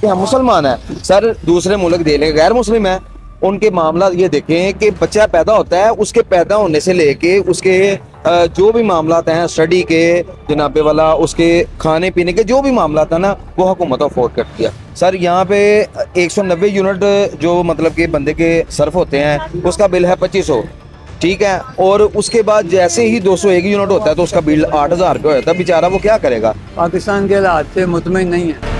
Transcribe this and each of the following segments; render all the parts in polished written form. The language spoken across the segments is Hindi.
कि हम मुसलमान हैं। सर दूसरे मुल्क दे लेंगे, गैर मुस्लिम है, उनके मामला ये देखें कि बच्चा पैदा होता है, उसके पैदा होने से लेके उसके जो भी मामला हैं स्टडी के जनाबे वाला, उसके खाने पीने के जो भी मामला था ना, वो हुकूमत अफोर्ड करती है। सर यहाँ पे 190 यूनिट जो मतलब कि बंदे के सर्फ होते हैं उसका बिल है 2500, ठीक है। और उसके बाद जैसे ही 201 यूनिट होता है तो उसका बिल 8000 रुपये होता है। बेचारा वो क्या करेगा। पाकिस्तान के हालात से मुतमईन नहीं है।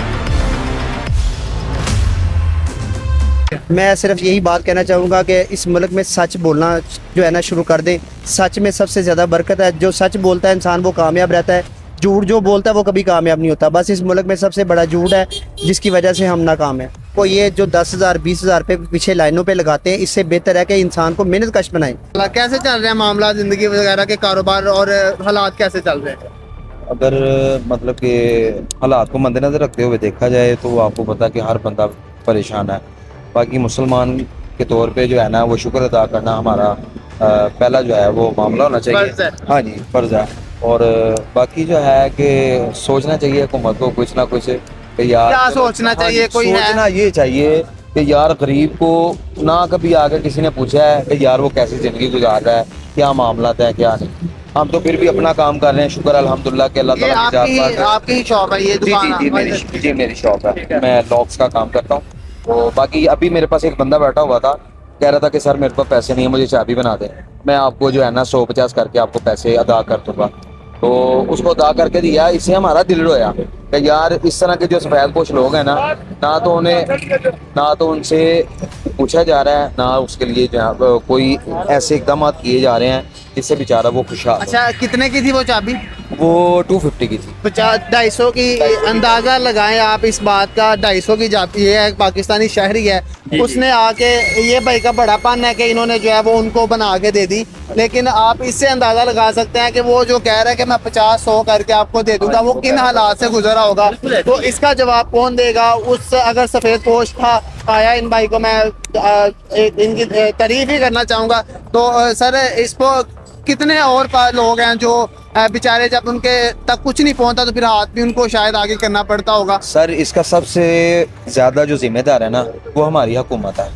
मैं सिर्फ यही बात कहना चाहूँगा कि इस मुल्क में सच बोलना जो है ना शुरू कर दें। सच में सबसे ज़्यादा बरकत है। जो सच बोलता है इंसान वो कामयाब रहता है, झूठ जो बोलता है वो कभी कामयाब नहीं होता। बस इस मुल्क में सबसे बड़ा झूठ है जिसकी वजह से हम नाकाम हैं। वो ये जो 10,000 20,000 रुपये पीछे लाइनों पे लगाते हैं, इससे बेहतर है कि इंसान को मेहनत कश बनाए। कैसे चल रहे हैं मामला ज़िंदगी वगैरह के, कारोबार और हालात कैसे चल रहे हैं? अगर मतलब कि हालात को मद्देनजर रखते हुए देखा जाए तो आपको पता कि हर बंदा परेशान है। बाकी मुसलमान के तौर पे जो है ना, वो शुक्र अदा करना हमारा पहला जो है वो मामला होना चाहिए। हाँ जी, फ़र्ज़ है। और बाकी जो है कि सोचना चाहिए हुकूमत को कुछ ना कुछ कि यार क्या सोचना चाहिए, कोई है? सोचना ये चाहिए कि यार गरीब को ना कभी आगे किसी ने पूछा है कि यार वो कैसी ज़िंदगी गुजार रहा है, क्या मामला है क्या नहीं। हम तो फिर भी अपना काम कर रहे हैं, शुक्र अल्हम्दुलिल्लाह के अल्लाह ये ताला की जात पाक है। आपकी शॉप है ये जी दुकान? जी जी मेरी शॉप है, मैं लॉक्स का काम करता हूँ। तो बाकी अभी मेरे पास एक बंदा बैठा हुआ था, कह रहा था कि सर मेरे पास पैसे नहीं है, मुझे चाबी बना दे, मैं आपको जो है ना 150 करके आपको पैसे अदा कर दूंगा। तो उसको अदा करके दिया। इससे हमारा दिल रोया कि यार इस तरह के जो सफेद पोश लोग हैं ना तो उनसे पूछा जा रहा है, ना उसके लिए जो कोई ऐसे इकदाम किए जा रहे हैं जिससे बेचारा वो खुशहाल। अच्छा, कितने की थी वो चाबी? वो 250 की थी। 250 की। अंदाजा लगाएं आप इस बात का, 250 की चाबी। ये है पाकिस्तानी शहरी है, उसने आके, ये भाई का बड़ापन है कि इन्होंने जो है वो उनको बना के दे दी। लेकिन आप इससे अंदाजा लगा सकते हैं कि वो जो कह रहा है कि मैं 50-100 करके आपको दे दूंगा, वो किन हालात से गुजरा होगा। तो इसका जवाब कौन देगा? उस अगर सफेद पोश था आया, इन भाई को मैं इनकी तारीफ ही करना चाहूँगा। तो सर इसको कितने और लोग हैं जो बेचारे जब उनके तक कुछ नहीं पहुंचता तो फिर हाथ भी उनको शायद आगे करना पड़ता होगा। सर इसका सबसे ज़्यादा जो जिम्मेदार है ना वो हमारी हुकूमत है,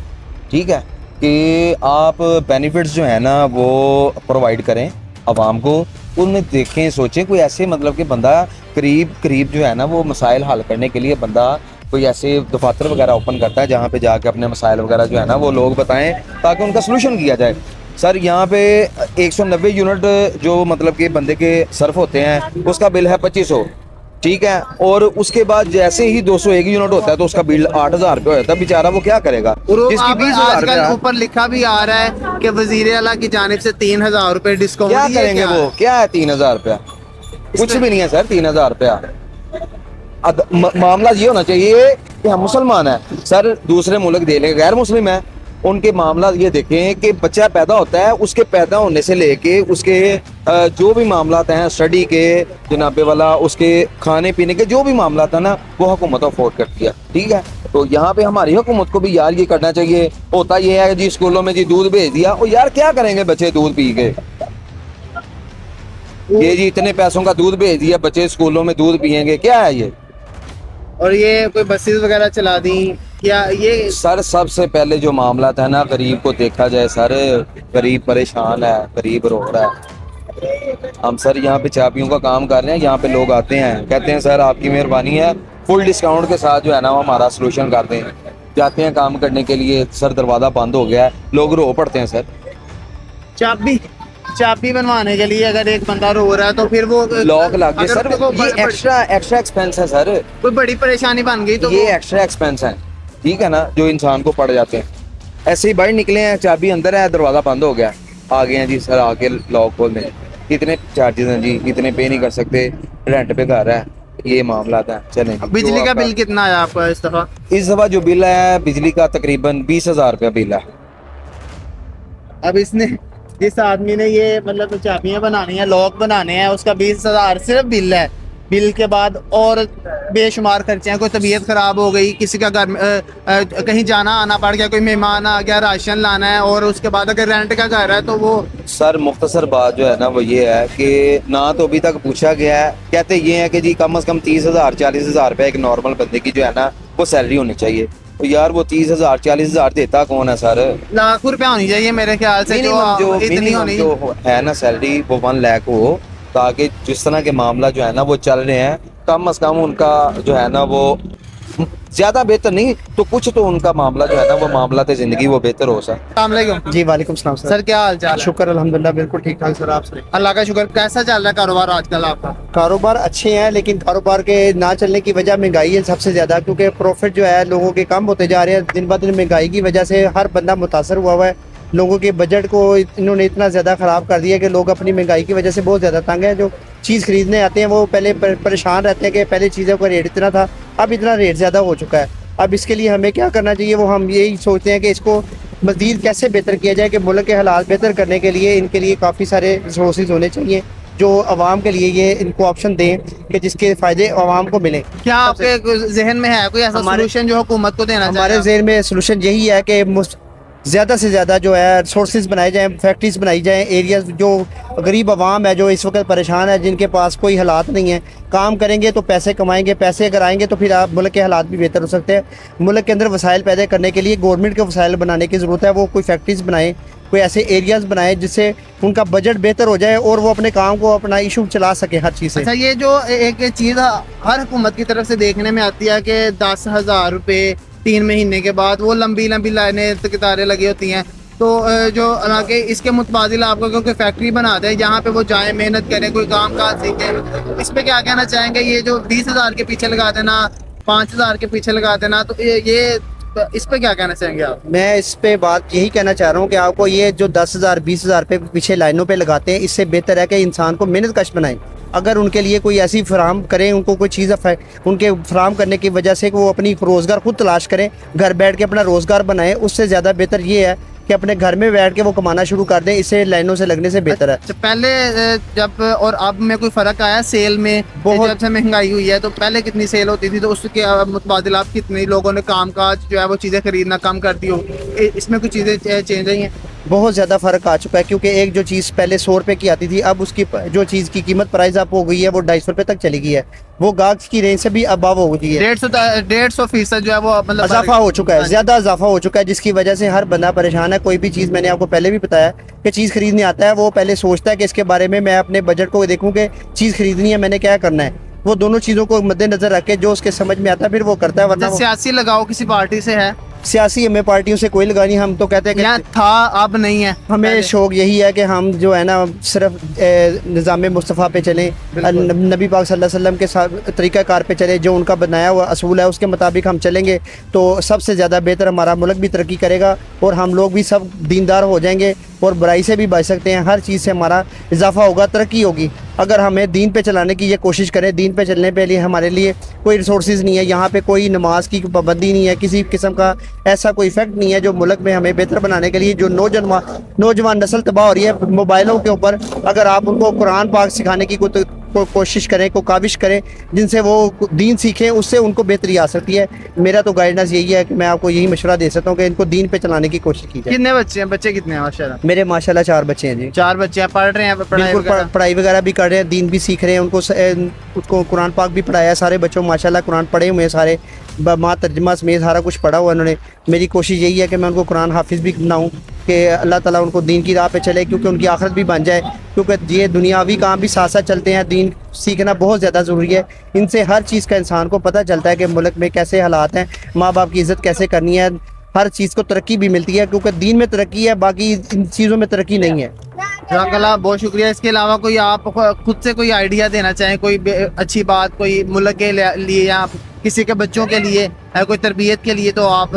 ठीक है, कि आप बेनिफिट्स जो है ना वो प्रोवाइड करें आवाम को। उनमें देखें, सोचें कोई ऐसे मतलब कि बंदा करीब जो है ना वो मसाइल हल करने के लिए बंदा कोई ऐसे दफातर वगैरह ओपन करता है जहाँ पे जाके अपने मसाइल वगैरह जो है ना वो लोग बताएं ताकि उनका सलूशन किया जाए। सर यहाँ पे 190 यूनिट जो मतलब कि बंदे के सर्फ होते हैं उसका बिल है 2500, ठीक है। और उसके बाद जैसे ही 201 यूनिट होता है तो उसका बिल 8000 रुपये होता है। बेचारा वो क्या करेगा। जिसकी 20,000 आजकल ऊपर लिखा भी आ रहा है कि वजीर आला की जानिब से 3000 रुपए डिस्काउंट। क्या करेंगे वो? क्या है 3000 रुपया? कुछ भी नहीं है सर 3000 रुपया। मामला ये होना चाहिए कि हम मुसलमान हैं। सर दूसरे मुल्क दे लेंगे, गैर मुस्लिम है, उनके मामला ये देखें कि बच्चा पैदा होता है, उसके पैदा होने से लेके उसके जो भी मामला हैं स्टडी के जनाबे वाला, उसके खाने पीने के जो भी मामला था ना वो हुकूमत अफोर्ड करती है, ठीक है। तो यहाँ पे हमारी हुकूमत को भी यार ये करना चाहिए। होता ये है जी स्कूलों में जी दूध भेज दिया, और यार क्या करेंगे बच्चे दूध पी के? ये जी इतने पैसों का दूध भेज दिया, बच्चे स्कूलों में दूध पियेंगे, क्या है ये? और ये कोई बसेस वगैरह चला दी या ये? सर सबसे पहले जो मामला था ना, गरीब को देखा जाए सर, गरीब परेशान है, गरीब रो रहा है। हम सर यहाँ पे चाबियों का काम कर रहे हैं, यहाँ पे लोग आते हैं कहते हैं सर आपकी मेहरबानी है, फुल डिस्काउंट के साथ जो है ना वो हमारा सलूशन कर दें। जाते हैं काम करने के लिए, सर दरवाज़ा बंद हो गया है, लोग रो पड़ते हैं सर। चाबी बनवाने के लिए अगर एक बंदा रो रहा है तो फिर वो लॉक लग गए सर, ये एक्स्ट्रा एक्सपेंस है सर, कोई बड़ी परेशानी बन गई तो ये एक्स्ट्रा एक्सपेंस है, ठीक है ना, जो इंसान को पड़ जाते हैं। ऐसे ही बाहर निकले हैं, चाबी अंदर है, दरवाज़ा बंद हो गया, आ गए हैं जी सर आके लॉक खोल दें, इतने चार्जेस हैं जी, इतने पे नहीं कर सकते, रेंट पे घर है, ये मामला था। चलें, बिजली का बिल कितना आया आपका इस दफा? इस दफा जो बिल है बिजली का तकरीबन 20,000 रुपया बिल है। अब इसने, जिस आदमी ने ये मतलब चाबियां बनानी है, लॉक बनाने हैं, उसका 20,000 सिर्फ बिल है। बिल के बाद और बेशुमार खर्चे हैं, कोई तबीयत खराब हो गई, किसी का घर कहीं जाना आना पड़ गया, कोई मेहमान आ गया, राशन लाना है, और उसके बाद अगर रेंट का घर है तो वो। सर मुख्तसर बात जो है ना वो ये है कि ना तो अभी तक पूछा गया है, कहते ये है कि जी कम से कम 30,000 40,000 रुपये एक नॉर्मल बंदे की जो है ना वो सैलरी होनी चाहिए। तो यार वो 30,000 40,000 देता कौन है सर? लाख रुपया होनी चाहिए मेरे ख्याल से, जो इतनी मिनिमम होनी। जो है ना सैलरी वो 1 लाख हो, ताकि जिस तरह के मामला जो है ना वो चल रहे हैं, कम से कम उनका जो है ना वो ज्यादा बेहतर नहीं तो कुछ तो उनका मामला जो है ना वो मामला तो जिंदगी वो बेहतर हो सके। अस्सलाम वालेकुम। जी वालेकुम सलाम सर। सर क्या हाल चाल है? शुक्र अल्हम्दुलिल्लाह बिल्कुल ठीक ठाक सर। आप सर? अल्लाह का शुक्र। कैसा चल रहा है कारोबार आजकल आपका? कारोबार अच्छे हैं, लेकिन कारोबार के ना चलने की वजह महंगाई है सबसे ज़्यादा, क्योंकि प्रॉफिट जो है लोगों के कम होते जा रहे हैं दिन ब दिन। महंगाई की वजह से हर बंदा मुतासर हुआ है। लोगों के बजट को इन्होंने इतना ज़्यादा ख़राब कर दिया कि लोग अपनी महंगाई की वजह से बहुत ज़्यादा तंग हैं। जो चीज़ खरीदने आते हैं वो पहले परेशान रहते हैं कि पहले चीज़ों का रेट इतना था, अब इतना रेट ज़्यादा हो चुका है। अब इसके लिए हमें क्या करना चाहिए, वो हम यही सोचते हैं कि इसको मज़ीद कैसे बेहतर किया जाए, कि मुल्क के हालात बेहतर करने के लिए इनके लिए काफ़ी सारे रिसोर्सेज होने चाहिए जो आवाम के लिए ये इनको ऑप्शन दें कि जिसके फ़ायदे आवाम को मिलें। क्या आपके जहन में है कोई ऐसा सोल्यूशन जो हुकूमत को देना हमारे चाहिए? जहन में सोल्यूशन यही है कि ज़्यादा से ज़्यादा जो है रिसोर्सेज बनाए जाएँ, फैक्ट्रीज बनाई जाएँ। एरियाज जो गरीब आवाम है जो इस वक्त परेशान है, जिनके पास कोई हालात नहीं है, काम करेंगे तो पैसे कमाएंगे, पैसे अगर आएंगे तो फिर आप मुल्क के हालात भी बेहतर हो सकते हैं। मुल्क के अंदर वसाइल पैदा करने के लिए गवर्नमेंट के वसाइल बनाने की ज़रूरत है। वो कोई फैक्ट्रीज बनाए, कोई ऐसे एरियाज़ बनाए जिससे उनका बजट बेहतर हो जाए और वो अपने काम को अपना इशू चला सके हर चीज़ से। अच्छा, ये जो एक चीज़ हर हुकूमत की तरफ से देखने में आती है कि 10,000 रुपये 3 महीने के बाद, वो लंबी लंबी लाइनें कतारें लगी होती हैं। तो जो हालांकि इसके मुतबादिल आपको क्योंकि फैक्ट्री बनाते हैं जहाँ पे वो जाएं, मेहनत करें, कोई काम काज सीखें, इस पे क्या कहना चाहेंगे? ये जो 20,000 के पीछे लगा देना, 5,000 के पीछे लगा देना, तो ये इस पे क्या कहना चाहेंगे आप? मैं इस पे बात यही कहना चाह रहा हूँ कि आपको ये जो 10,000 20,000 पे पीछे लाइनों पे लगाते हैं, इससे बेहतर है कि इंसान को मेहनत कश बनाएं। अगर उनके लिए कोई ऐसी फराम करें, उनको कोई चीज़ उनके फराम करने की वजह से कि वो अपनी रोज़गार खुद तलाश करें, घर बैठ के अपना रोज़गार बनाएं, उससे ज़्यादा बेहतर ये है कि अपने घर में बैठ के वो कमाना शुरू कर दें। इससे लाइनों से लगने से बेहतर है। अच्छा, पहले जब और अब में कोई फ़र्क आया सेल में? बहुत। जब से महंगाई हुई है तो पहले कितनी सेल होती थी, तो उसके मुतबादिल आप कितने लोगों ने काम काज जो है वो चीज़ें खरीदना कम कर दी हो? इसमें कुछ चीज़ें चेंज हुई हैं? बहुत ज़्यादा फ़र्क आ चुका है, क्योंकि एक जो चीज़ पहले 100 रुपये की आती थी, अब उसकी जो चीज़ की कीमत प्राइस अप हो गई है वो 250 रुपये तक चली गई है। वो गाहक की रेंज से भी अबाव हो गई है। 150% जो है वो मतलब इजाफा हो चुका है, ज़्यादा इजाफा हो चुका है, जिसकी वजह से हर बंदा परेशान है। कोई भी चीज़, मैंने आपको पहले भी बताया कि चीज़ खरीदने आता है, वो पहले सोचता है कि इसके बारे में मैं अपने बजट को देखूँ कि चीज़ खरीदनी है, मैंने क्या करना है। वो दोनों चीज़ों को मद्देनजर रख के जो उसके समझ में आता है फिर वो करता है। वरना सियासी लगाव किसी पार्टी से है? सियासी हमें पार्टियों से कोई लगानी, हम तो कहते हैं या कि था, अब नहीं है। हमें शौक यही है कि हम जो है ना सिर्फ निज़ाम मुस्तफ़ा पे चलें, नबी पाक सल्लल्लाहु अलैहि वसल्लम के साथ तरीक़ाकार पे चलें, जो उनका बनाया हुआ असूल है उसके मुताबिक हम चलेंगे तो सबसे ज़्यादा बेहतर हमारा मुल्क भी तरक्की करेगा और हम लोग भी सब दीनदार हो जाएंगे और बुराई से भी बच सकते हैं। हर चीज़ से हमारा इजाफा होगा, तरक्की होगी। अगर हमें दीन पे चलाने की ये कोशिश करें, दीन पे चलने पे लिए हमारे लिए कोई रिसोर्सेज नहीं है, यहाँ पे कोई नमाज की पाबंदी नहीं है, किसी किस्म का ऐसा कोई इफेक्ट नहीं है जो मुल्क में हमें बेहतर बनाने के लिए। जो नौजवान नस्ल तबाह हो रही है मोबाइलों के ऊपर, अगर आप उनको कुरान पाक सिखाने की कोशिश करें, को काविश करें जिनसे वो दीन सीखें, उससे उनको बेहतरी आ सकती है। मेरा तो गाइडेंस यही है कि मैं आपको यही मशवरा दे सकता हूँ कि इनको दीन पे चलाने की कोशिश की जाए। कितने बच्चे हैं? बच्चे कितने हैं माशाल्लाह? मेरे माशाल्लाह 4 बच्चे हैं जी। 4 बच्चे हैं, पढ़ रहे हैं? बिल्कुल, पढ़ाई वगैरह भी कर रहे हैं, दीन भी सीख रहे हैं। उसको कुरान पाक भी पढ़ाया है। सारे बच्चों माशाल्लाह कुरान पढ़े हुए हैं, सारे माँ तर्जमा समेत सारा कुछ पढ़ा हुआ उन्होंने। मेरी कोशिश यही है कि मैं उनको कुरान हाफिज़ भी बनाऊँ कि अल्लाह ताला उनको दीन की राह पे चले, क्योंकि उनकी आखिरत भी बन जाए। क्योंकि ये दुनियावी काम भी साथ साथ चलते हैं, दीन सीखना बहुत ज़्यादा ज़रूरी है। इनसे हर चीज़ का इंसान को पता चलता है कि मुल्क में कैसे हालात हैं, माँ बाप की इज़्ज़त कैसे करनी है, हर चीज़ को तरक्की भी मिलती है, क्योंकि दीन में तरक्की है, बाकी इन चीज़ों में तरक्की नहीं है। जज़ाकल्लाह, बहुत शुक्रिया। इसके अलावा कोई आप खुद से कोई आइडिया देना चाहें, कोई अच्छी बात, कोई मुल्क के लिए या किसी के बच्चों के लिए, कोई तरबियत के लिए, तो आप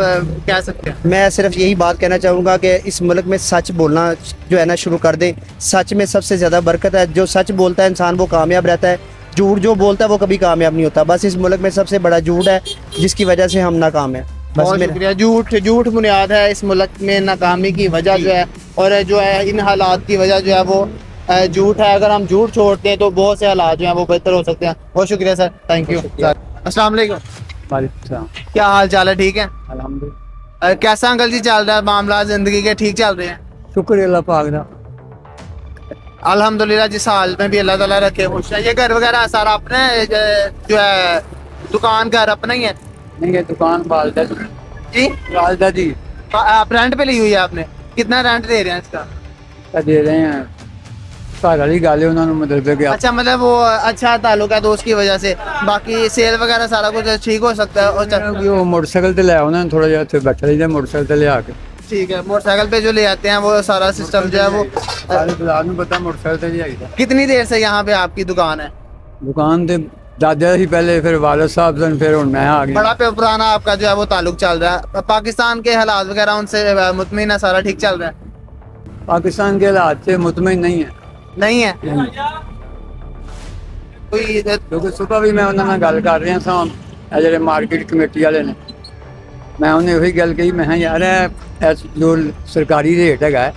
कह सकते हैं? मैं सिर्फ यही बात कहना चाहूँगा कि इस मुल्क में सच बोलना जो है ना शुरू कर दें। सच में सबसे ज़्यादा बरकत है। जो सच बोलता है इंसान वो कामयाब रहता है, झूठ जो बोलता है वो कभी कामयाब नहीं होता। बस इस मुल्क में सबसे बड़ा झूठ है जिसकी वजह से हम नाकाम हैं। बहुत शुक्रिया। झूठ बुनियाद है इस मुल्क में नाकामी की वजह जो है, और जो है इन हालात की वजह जो है वो झूठ है। अगर हम झूठ छोड़ते हैं तो बहुत से हालात जो हैं वो बेहतर हो सकते हैं। बहुत शुक्रिया सर, थैंक यू सर। अस्सलाम वालेकुम। क्या हाल चाल है? ठीक है अल्हम्दुलिल्लाह। कैसा अंकल जी चल रहा है मामला जिंदगी के? ठीक चल रहे हैं? शुक्र अल्लाह पाक दा। अल्हम्दुलिल्लाह, जिस हाल में भी अल्लाह ताला रखे खुश है। ये घर वगैरह सारा अपने जो है दुकान घर अपना ही है? नहीं ये दुकान वालदा जी, जी वालदा जी आप रेंट पे ली हुई है आपने? कितना रेंट दे रहे हैं इसका? का दे रहे हैं। घर वाली गल है उन्होंने मतलब कि अच्छा, मतलब वो अच्छा ताल्लुक है दोस्त की वजह से, बाकी सेल वगैरह सारा कुछ ठीक हो सकता है। और वो मोटरसाइकिल ते लिया उन्होंने थोड़ा जिहा उत्थे बैठा रही मोटरसाइकिल ते लिया के ठीक है, मोटरसाइकिल पे जो ले आते हैं वो सारा सिस्टम जो है वो सारे बाजार में पता मोटरसाइकिल ते लिया था। कितनी देर से यहाँ पे आपकी दुकान है? दुकान ते दादा ही पहले, फिर वालिद साहब सन, फिर हुन मैं आ गया। बड़ा पुराना आपका जो है वो ताल्लुक चल रहा है। पाकिस्तान के हालात वगैरह उनसे मुतमिन है, सारा ठीक चल रहा है? पाकिस्तान के हालात से मुतमिन नहीं है नहीं है कोई क्योंकि सुबह भी मैं उन्होंने गल कर रहा था ਇਹ ਜਿਹੜੇ ਮਾਰਕੀਟ ਕਮੇਟੀ ਵਾਲੇ ਨੇ, ਮੈਂ ਉਹਨੇ ਉਹੀ ਗੱਲ ਕਹੀ, ਮੈਂ ਕਿਹਾ ਯਾਰ ਇਹ ਜੋ ਸਰਕਾਰੀ ਰੇਟ ਹੈਗਾ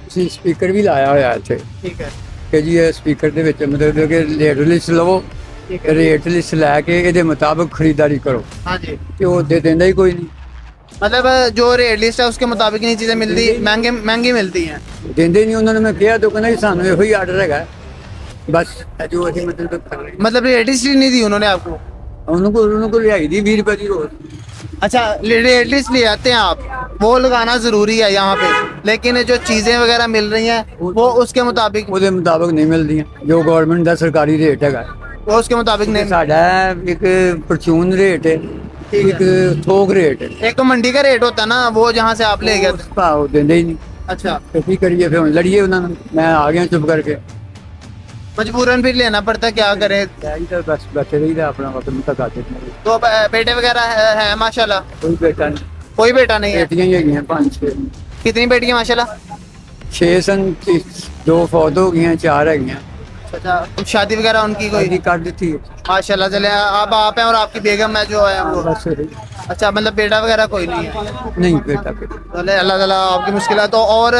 ਤੁਸੀਂ ਸਪੀਕਰ ਵੀ ਲਾਇਆ ਹੋਇਆ ਇੱਥੇ ठीक है, ਕਿ ਜੀ ਇਹ ਸਪੀਕਰ ਦੇ ਵਿੱਚ ਮਤਲਬ ਕਿ ਰੇਟ ਲਿਸਟ ਲਵੋ, ਰੇਟ ਲਿਸਟ ਲੈ ਕੇ ਇਹਦੇ ਮੁਤਾਬਕ ਖਰੀਦਦਾਰੀ ਕਰੋ, हाँ जी। ਤੇ ਉਹ ਦੇ ਦਿੰਦਾ ਹੀ ਕੋਈ ਨਹੀਂ, मतलब जो रेट लिस्ट है उसके मुताबिक नहीं चीजें मिलती, महंगी मिलती हैं। ਦਿੰਦੇ ਹੀ ਨਹੀਂ। ਉਹਨਾਂ ਨੂੰ ਮੈਂ ਕਿਹਾ ਤਾਂ ਕਹਿੰਦਾ ਜੀ ਸਾਨੂੰ ਇਹੋ ਹੀ ਆਰਡਰ ਹੈਗਾ, ਬਸ ਇਹ ਜੋ ਅਸੀਂ ਮਤਲਬ ਕਰ ਰਹੇ मतलब रेट लिस्ट ही नहीं दी उन्होंने आपको? ਹਾਂ। ਉਹਨੂੰ ਕੋਲ ਲਿਆਈ ਦੀ 20 ਰੁਪਏ ਦੀ ਰੋਜ਼। अच्छा, रेट लिस्ट ले आते हैं आप, वो लगाना जरूरी है यहाँ पे, लेकिन जो चीजें वगैरह मिल रही हैं वो उसके मुताबिक, ਉਹਦੇ ਮੁਤਾਬਕ ਨਹੀਂ ਮਿਲਦੀਆਂ ਜੋ ਗਵਰਨਮੈਂਟ ਦਾ ਸਰਕਾਰੀ ਰੇਟ ਹੈਗਾ। वो उसके मुताबिक नहीं। ਸਾਡਾ ਇੱਕ ਪਰਚੂਨ ਰੇਟ ਹੈ, ठीक ਇੱਕ ਥੋਕ ਰੇਟ ਹੈ, एक तो मंडी का रेट होता है ना, वो जहाँ से आप ले गए थे। ਭਾਅ ਦਿੰਦੇ ਹੀ ਨਹੀਂ। अच्छा, ਤੇ ਕੀ ਕਰੀਏ ਫਿਰ, ਹੁਣ ਲੜੀਏ ਉਹਨਾਂ ਨਾਲ। ਮੈਂ ਆ ਗਿਆ ਚੁੱਪ ਕਰਕੇ। मजबूरन फिर लेना पड़ता है, क्या करे। ਇਹੀ ਤਾਂ ਬਸ ਬੈਠੇ ਰਹੀਦਾ ਆਪਣਾ ਵਕਤ ਮੁਤਾਬਕ। तो बेटे वगैरह है माशाल्लाह? ਕੋਈ ਬੇਟਾ ਨਹੀਂ, कोई बेटा नहीं है? ਬੇਟੀਆਂ ਹੀ ਹੈਗੀਆਂ 5-6। कितनी बेटियां माशाल्लाह? 6 ਸਨ, 2 ਫੌਤ ਹੋ ਗਈਆਂ, 4 ਹੈਗੀਆਂ। अच्छा, शादी वगैरह उनकी कोई? शादी कर दी थी माशाल्लाह। चले अब आप हैं और आपकी बेगम है जो है वो? बस। अच्छा, मतलब बेटा वगैरह कोई नहीं है? नहीं बेटा बेटा चले अल्लाह ताला आपकी मुश्किलात तो और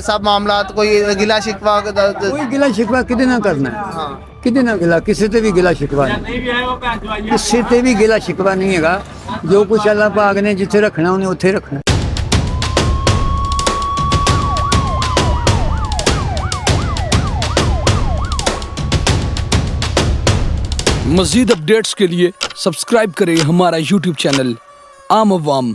सब मामलात, कोई गिला शिकवा कोई गिला शिकवा किदे ना करना है, हाँ। किदे ना गिला, किसी ते भी गिला शिकवा नहीं, किसी ते भी गिला शिकवा नहीं हैगा। जो कुछ अल्लाह पाक ने जिथे रखना उन्हें उत्थे रखना। मज़ीद अपडेट्स के लिए सब्सक्राइब करें हमारा YouTube चैनल आम अवाम।